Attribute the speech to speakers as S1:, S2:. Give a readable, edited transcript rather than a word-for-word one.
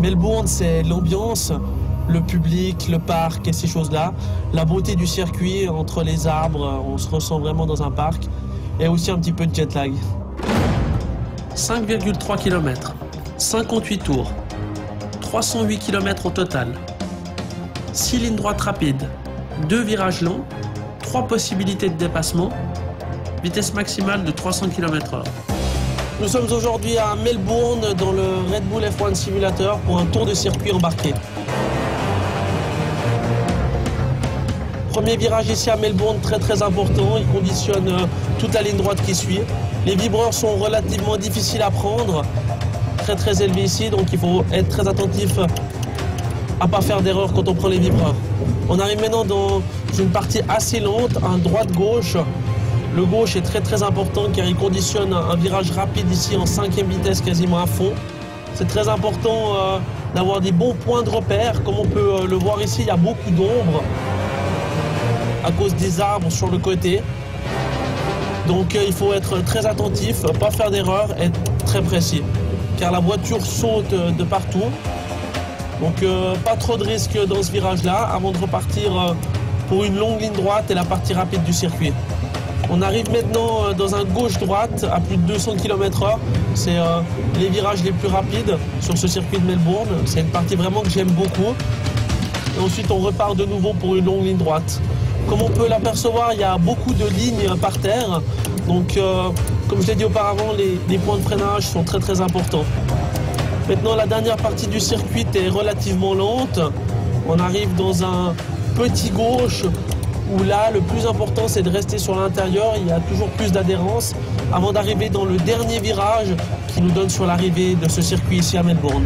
S1: Melbourne, c'est l'ambiance, le public, le parc et ces choses-là. La beauté du circuit entre les arbres, on se ressent vraiment dans un parc. Et aussi un petit peu de jet lag. 5,3 km, 58 tours, 308 km au total, 6 lignes droites rapides, 2 virages longs, 3 possibilités de dépassement, vitesse maximale de 300 km/h. Nous sommes aujourd'hui à Melbourne dans le Red Bull F1 Simulator pour un tour de circuit embarqué. Premier virage ici à Melbourne, très important, il conditionne toute la ligne droite qui suit. Les vibreurs sont relativement difficiles à prendre, très élevés ici, donc il faut être très attentif à ne pas faire d'erreur quand on prend les vibreurs. On arrive maintenant dans une partie assez lente, un droite-gauche. Le gauche est très important car il conditionne un virage rapide ici en 5e vitesse quasiment à fond. C'est très important d'avoir des bons points de repère. Comme on peut le voir ici, il y a beaucoup d'ombre à cause des arbres sur le côté. Donc il faut être très attentif, pas faire d'erreur, être très précis. Car la voiture saute de partout. Donc pas trop de risques dans ce virage-là avant de repartir pour une longue ligne droite et la partie rapide du circuit. On arrive maintenant dans un gauche-droite à plus de 200 km/h. C'est les virages les plus rapides sur ce circuit de Melbourne. C'est une partie vraiment que j'aime beaucoup. Et ensuite on repart de nouveau pour une longue ligne droite. Comme on peut l'apercevoir, il y a beaucoup de lignes par terre. Donc, comme je l'ai dit auparavant, les points de freinage sont très importants. Maintenant, la dernière partie du circuit est relativement lente. On arrive dans un petit gauche où là, le plus important, c'est de rester sur l'intérieur. Il y a toujours plus d'adhérence avant d'arriver dans le dernier virage qui nous donne sur l'arrivée de ce circuit ici à Melbourne.